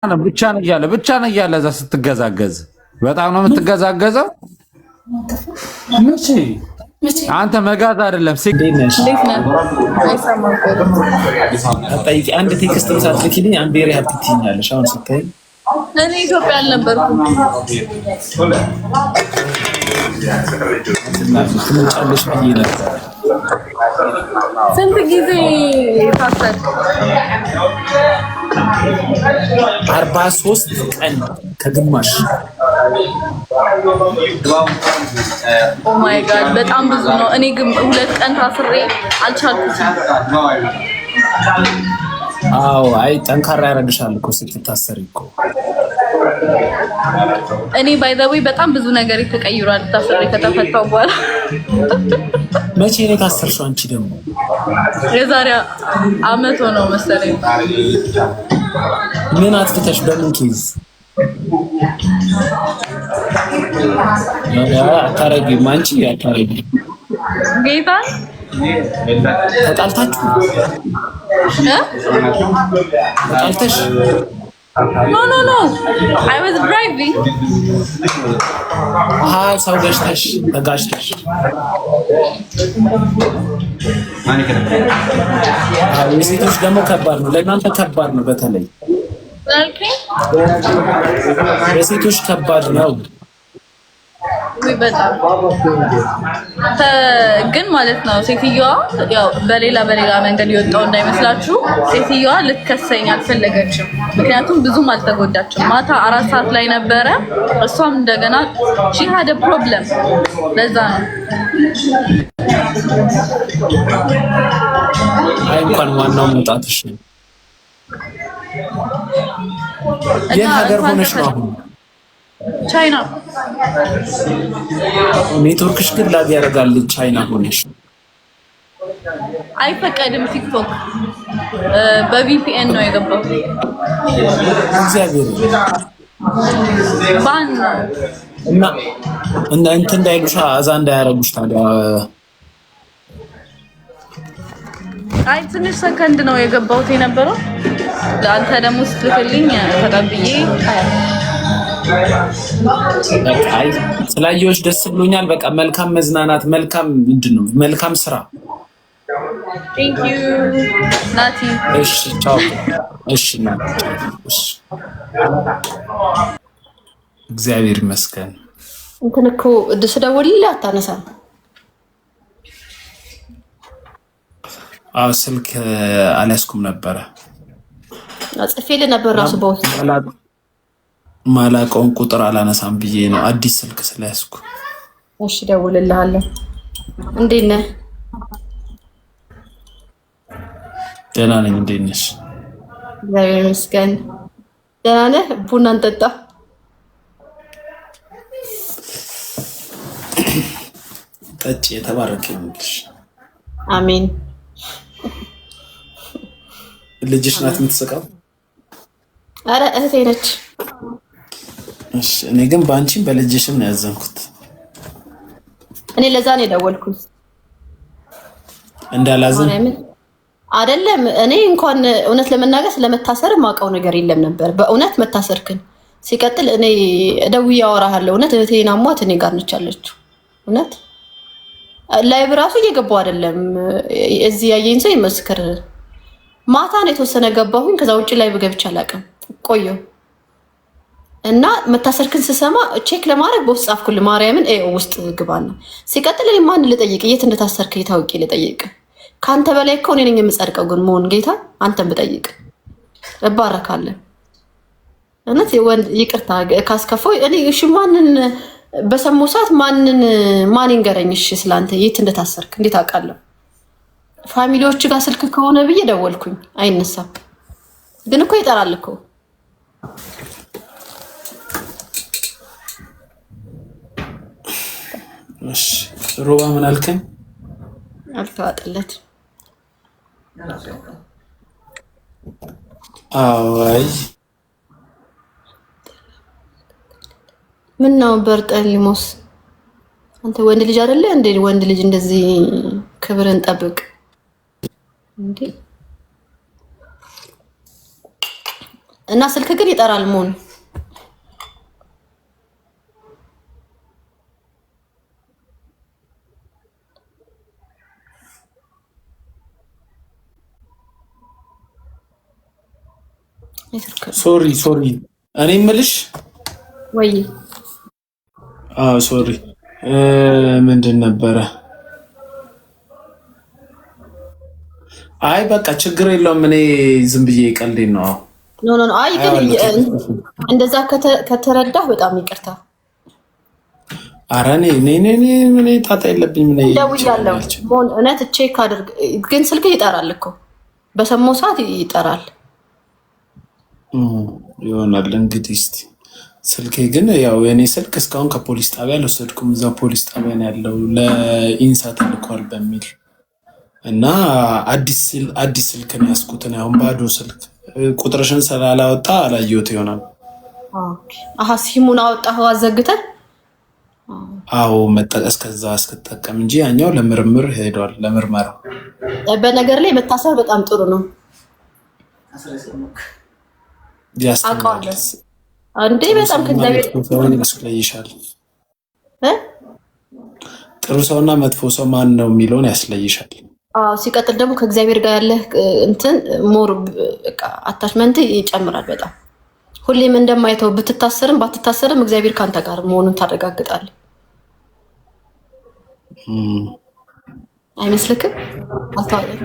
ብቻ ነው እያለ እዛ ስትገዛገዝ በጣም ነው የምትገዛገዘው። አንተ መጋዝ አይደለም አንድ ቴክስት ሳትልኪልኝ አንድ ሪሃብ ትይኛለሽ። አሁን ስታይ እኔ ኢትዮጵያ አልነበርኩም። ትመጫለሽ ብዬ ነበር። ስንት ጊዜ ታሰር? 43 ቀን ከግማሽ። ኦ ማይ ጋድ በጣም ብዙ ነው። እኔ ግን 2 ቀን ታስሬ አልቻልኩትም። አዎ አይ ጠንካራ ያደርግሻል እኮ ስትታሰሪ እኮ። እኔ ባይ ዘ ዌይ በጣም ብዙ ነገር ተቀይሯል ታስሬ ከተፈታው በኋላ። መቼ ነው የታሰርሽው አንቺ ደግሞ? የዛሬ አመት ሆነው መሰለኝ። ምን አጥፍተሽ በምን ኬዝ? አታረጊም አንቺ አታረጊም። ጌታ ተጣልታችሁ ተጣልተሽ? ኖ I was driving። ሰው ገጭተሽ ተጋጭተሽ? የሴቶች ደግሞ ከባድ ነው። ለእናንተ ከባድ ነው። በተለይ የሴቶች ከባድ ነው። በጣም ግን ማለት ነው። ሴትዮዋ ያው በሌላ መንገድ የወጣው እንዳይመስላችሁ። ሴትዮዋ ልትከሰኝ አልፈለገችም። ምክንያቱም ብዙም አልተጎዳችም። ማታ 4 ሰዓት ላይ ነበረ። እሷም እንደገና she had a problem። ለዛ ነው አይ እንኳን ዋናው መውጣትሽ ነው። የሀገር ሆነሽ ነው አሁን? ቻይና። ኔትወርክሽ ግን ላግ ያደርጋል። ቻይና ሆነሽ አይፈቀድም። ቲክቶክ በቪፒኤን ነው የገባው። እግዚአብሔር ባን እና እንትን እንዳይሉሽ አዛ እንዳያረጉሽ ታዲያ። አይ ትንሽ ሰከንድ ነው የገባሁት የነበረው። ለአንተ ደግሞ ስትልክልኝ ተቀብዬ አይ ስላየሁሽ ደስ ብሎኛል። በቃ መልካም መዝናናት፣ መልካም ምንድነው መልካም ስራ። ቴንክ ዩ ናቲ። እሺ ቻው። እሺ ናቲ። እሺ እግዚአብሔር ይመስገን። እንትን እኮ ስደውልልህ አታነሳም። አዎ ስልክ አልያዝኩም ነበረ። ጽፌልህ ነበር ራሱ በውስጥ ማላቀውን ቁጥር አላነሳም ብዬ ነው አዲስ ስልክ ስለያዝኩ። እሺ ደውልልሃለሁ። እንዴት ነህ? ደህና ነኝ። እንዴት ነሽ? እግዚአብሔር ይመስገን። ደህና ነህ? ቡና እንጠጣ። ጠጪ። የተባረከ ይሁንልሽ። አሜን። ልጅሽ ናት የምትስቀው? አረ እህቴ ነች። እሺ እኔ ግን በአንቺም በልጅሽም ነው ያዘንኩት። እኔ ለዛ ነው የደወልኩት እንዳላዘን አይደለም። እኔ እንኳን እውነት ለመናገር ስለመታሰር ማውቀው ነገር የለም ነበር። በእውነት መታሰርክን ሲቀጥል እኔ ደውዬ አወራሃለሁ። እውነት እህቴን አሟት እኔ ጋር ነች ያለችው። እውነት ላይቭ ራሱ እየገባሁ አይደለም። እዚህ ያየኝ ሰው ይመስክር። ማታ ነው የተወሰነ ገባሁኝ። ከዛ ውጭ ላይቭ ገብቼ አላውቅም። ቆየሁ እና መታሰርክን ስሰማ ቼክ ለማድረግ በውስጥ ጻፍኩልህ። ማርያምን ውስጥ ግባና ሲቀጥል እኔ ማን ልጠይቅ? የት እንደታሰርክ የታውቂ ልጠይቅ? ከአንተ በላይ እኮ እኔ ነኝ የምጸድቀው። ግን መሆን ጌታ አንተን ብጠይቅ እባረካለሁ። እውነት ይቅርታ ካስከፋው እኔ እሺ፣ ማንን በሰሙ ሰዓት ማን ይንገረኝ? እሺ ስላንተ የት እንደታሰርክ እንዴት አውቃለሁ? ፋሚሊዎች ጋር ስልክ ከሆነ ብዬ ደወልኩኝ፣ አይነሳም። ግን እኮ ይጠራል እኮ። እሺ ሮባ ምን አልከኝ? አልተዋጠለት። አይ ምን ነው በርጠሊሞስ፣ አንተ ወንድ ልጅ አይደለ እንዴ? ወንድ ልጅ እንደዚህ ክብርን ጠብቅ እንዴ። እና ስልክ ግን ይጠራል ሞን ሶሪ እኔ የምልሽ ወይ ሶሪ ምንድን ነበረ? አይ በቃ ችግር የለውም። እኔ ዝም ብዬ ቀልዴን ነው። ኖ አይ ግን እንደዛ ከተረዳህ በጣም ይቅርታ። ኧረ እኔ ጣጣ የለብኝም። ምን ደውያለሁ ሞን እውነት ቼክ አድርግ። ግን ስልክ ይጠራል እኮ በሰማው ሰዓት ይጠራል ይሆናል እንግዲህ። እስኪ ስልኬ ግን ያው የኔ ስልክ እስካሁን ከፖሊስ ጣቢያ አልወሰድኩም። እዛ ፖሊስ ጣቢያ ነው ያለው ለኢንሳ ተልኳል በሚል እና አዲስ ስልክ ነው ያዝኩት። አሁን ባዶ ስልክ ቁጥርሽን ስላላወጣ አላየሁት ይሆናል። አሀ ሲሙን አወጣኸው አዘግተህ? አዎ እስከዛ እስክጠቀም እንጂ ያኛው ለምርምር ሄዷል። ለምርመራ በነገር ላይ መታሰር በጣም ጥሩ ነው። ያስተምራል አንዴ በጣም ከእግዚአብሔር ያስለይሻል። ጥሩ ሰውና መጥፎ ሰው ማን ነው የሚለውን ያስለይሻል። ሲቀጥል ደግሞ ከእግዚአብሔር ጋር ያለህ እንትን ሞር በቃ አታችመንት ይጨምራል በጣም። ሁሌም እንደማይተው ብትታሰርም ባትታሰርም እግዚአብሔር ካንተ ጋር መሆኑን ታረጋግጣለህ። አይመስልክም? አልታወቀም።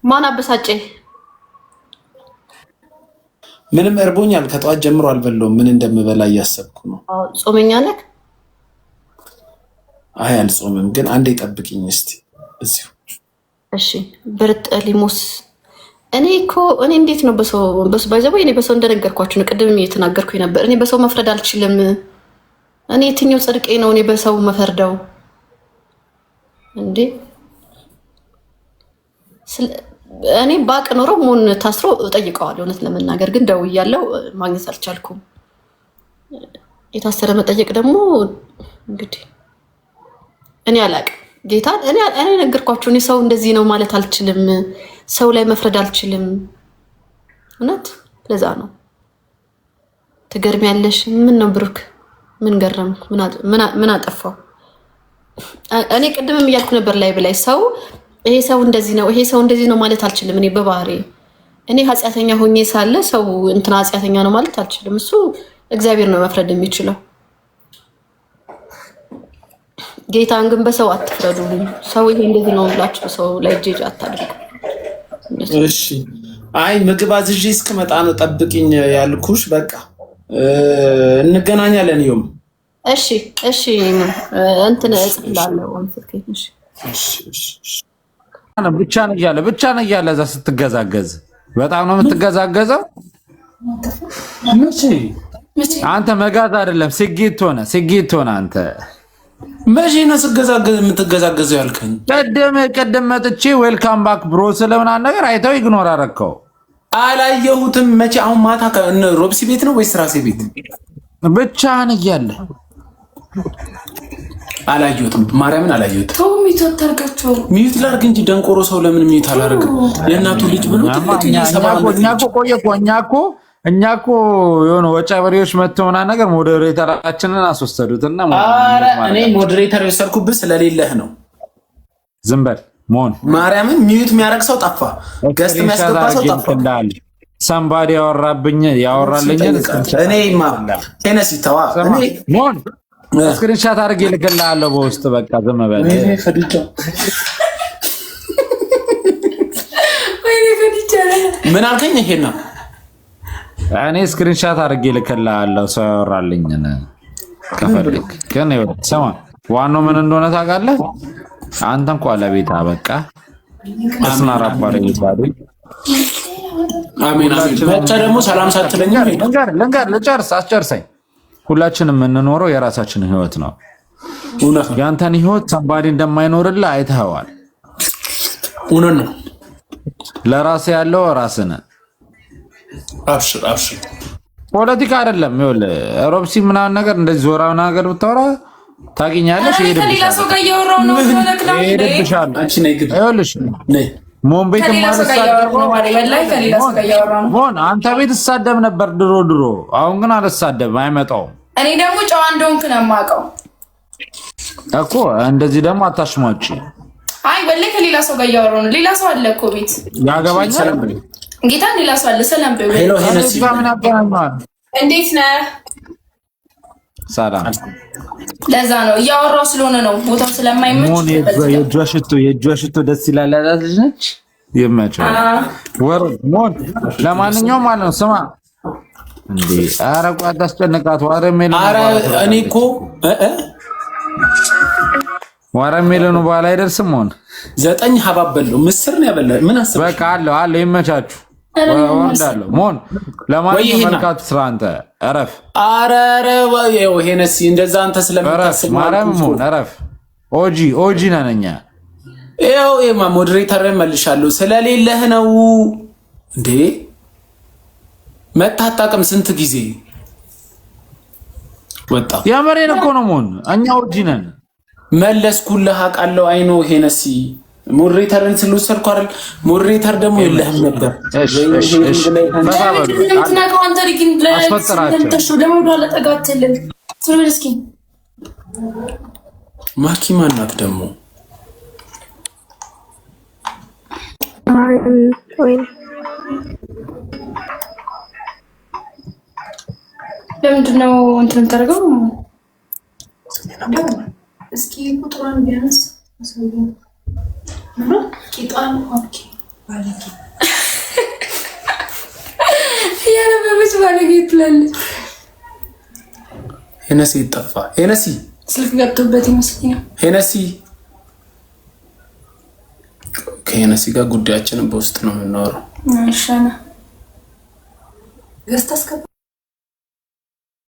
ማን አበሳጨ? ምንም እርቦኛል። ከጠዋት ጀምሮ አልበላሁም። ምን እንደምበላ እያሰብኩ ነው። ጾመኛ ነህ? አይ አልጾምም፣ ግን አንዴ ጠብቂኝ እስቲ እዚሁ። እሺ ብርጥ ሊሞስ እኔ እንዴት ነው በሰው ባይዘው እኔ በሰው እንደነገርኳችሁ ነው። ቅድም እየተናገርኩኝ ነበር። እኔ በሰው መፍረድ አልችልም። እኔ የትኛው ጽድቄ ነው እኔ በሰው መፈርደው እንዴ? እኔ ባቅ ኖሮ ሞን ታስሮ እጠይቀዋለሁ። እውነት ለመናገር ግን ደውያለሁ፣ ማግኘት አልቻልኩም። የታሰረ መጠየቅ ደግሞ እንግዲህ እኔ አላቅም። ጌታ እኔ ነገርኳችሁ። እኔ ሰው እንደዚህ ነው ማለት አልችልም። ሰው ላይ መፍረድ አልችልም። እውነት ለዛ ነው። ትገርሚያለሽ። ምን ነው ብሩክ? ምን ገረም? ምን አጠፋው? እኔ ቅድምም እያልኩ ነበር ላይ በላይ ሰው ይሄ ሰው እንደዚህ ነው፣ ይሄ ሰው እንደዚህ ነው ማለት አልችልም። እኔ በባህሪ እኔ ኃጢአተኛ ሆኜ ሳለ ሰው እንትና ኃጢአተኛ ነው ማለት አልችልም። እሱ እግዚአብሔር ነው መፍረድ የሚችለው። ጌታን ግን በሰው አትፍረዱልኝ። ሰው ይሄ እንደዚህ ነው ብላችሁ ሰው ላይ ጄጅ አታድርጉ። እሺ አይ ምግብ አዝዤ እስክመጣ ነው ጠብቂኝ ያልኩሽ። በቃ እንገናኛለን። ይሁን እሺ እንትን እጽፍላለሁ። እሺ ብቻ ነው እያለ እዛ ስትገዛገዝ በጣም ነው የምትገዛገዘው። አንተ መጋዝ አይደለም ሲጌት ሆነ አንተ መቼ ነው የምትገዛገዘው ያልከኝ? ቀደም መጥቼ ዌልካም ባክ ብሮ ስለምናምን ነገር አይተው ኢግኖር አደረከው። አላየሁትም። መቼ? አሁን ማታ ሮብሲ ቤት ነው ወይስ ራሴ ቤት? ብቻህን እያለ አላየሁትም። ማርያምን አላየሁትም። ተው ሚዩት አታርጋቸው። ሚዩት ላድርግ እንጂ ደንቆሮ ሰው ለምን ሚዩት አላደርግም? የእናቱ ልጅ ብሎ እኛ እኮ የሆነ ወጫ በሬዎች መተው ምናምን ነገር ሞዴሬተራችንን አስወሰዱትና እኔ ሞዴሬተር የወሰድኩብህ ስለሌለህ ነው። ዝም በል ሞን። ማርያምን ሚዩት የሚያደርግ ሰው ጠፋ። ገስት የሚያስገባ ሰው ጠፋ። ሰምባዲ ያወራልኝን እኔማ ቴነሲ ተዋ። ሞን ስክሪንሻት አድርጌ ልክልሃለሁ በውስጥ። በቃ ዝም በል። ምን አልከኝ? ይሄና እኔ ስክሪንሻት አድርጌ ልክልሃለሁ ሰው ያወራልኝን ከፈልክ። ግን ሰማ ዋናው ምን እንደሆነ ታውቃለህ? አንተ እንኳን ለቤታ በቃ አስናራባሪ ይባሉ። አሜን አሜን። ብቻ ደግሞ ሰላም ሳትለኝ አስጨርሰኝ። ሁላችንም የምንኖረው የራሳችንን ህይወት ነው። ያንተን ህይወት ሰንባዲ እንደማይኖርልህ አይተኸዋል። እውነት ነው። ለራስህ ያለው ራስህ ነህ። አብሽር። ፖለቲካ አይደለም። ይኸውልህ ሮብሲ ምናምን ነገር እንደዚህ ዞራው ነገር ብታወራ ታውቂኛለሽ። ይሄድብሻል። ሞን ቤት ሞን አንተ ቤት እሳደብ ነበር ድሮ። አሁን ግን አልሳደብም፣ አይመጣውም። እኔ ደግሞ ጨዋ እንደሆንክ ነው የማውቀው እኮ። እንደዚህ ደግሞ አታሽሟጭ። አይ ወላሂ ከሌላ ሰው ጋር እያወራሁ ነው። ሌላ ሰው አለ እኮ ቤት ያገባኛል። ጌታ ሌላ ሰው አለ። ሰላም በይ። ሄሎ ሄነሲ እንዴት ነህ? ሰላም። ለዛ ነው እያወራሁ ስለሆነ ነው ቦታው ስለማይመች። ሞን የእጇ ሽቶ ደስ ይላል። ልጅ ነች ይመቻል። ወር ሞን ለማንኛውም ማለት ነው። ስማ እንዴ ኧረ ቆይ አታስጨንቃት። እኔ እኮ ዋረሜለኑ በኋላ አይደርስም። ሞን 9 ሀባብ በለው ምስር ነው ያበላ። ምን አሰብሽ? በቃ አለ ይመቻችሁ። ወንዳለሁ ሞን ለማንኛውም መልካት ስራ። አንተ እረፍ። አረ ወይው ሄነሲ እንደዛ አንተ ስለምታስብ ማረም ሞን እረፍ። ኦጂ ነኛ። ይኸው ሞዴሬተር መልሻለሁ ስለሌለህ ነው እንዴ መታጣቀም ስንት ጊዜ ወጣ። ያመሬን እኮ ነው ሞን እኛ ኦጂ ነን። መለስኩልህ አውቃለሁ። አይኖ ሄነሲ ሞዴሬተርን ስለወሰድኩ አይደል? ሞዴሬተር ደግሞ የለህም ነበር። ማኪ ማናት ደግሞ? ለምንድን ነው እንትን የምታደርገው? እስኪ ቁጥሩን ቢያንስ ቂጣን ኦኬ ባለጌ ያለበበች ባለጌ ትላለች። ሄነሲ ጠፋ። ሄነሲ ስልክ ገብቶበት ይመስለኛል። ሄነሲ ከሄነሲ ጋር ጉዳያችንን በውስጥ ነው የምናወራው። እሺ ገዝታ አስገባ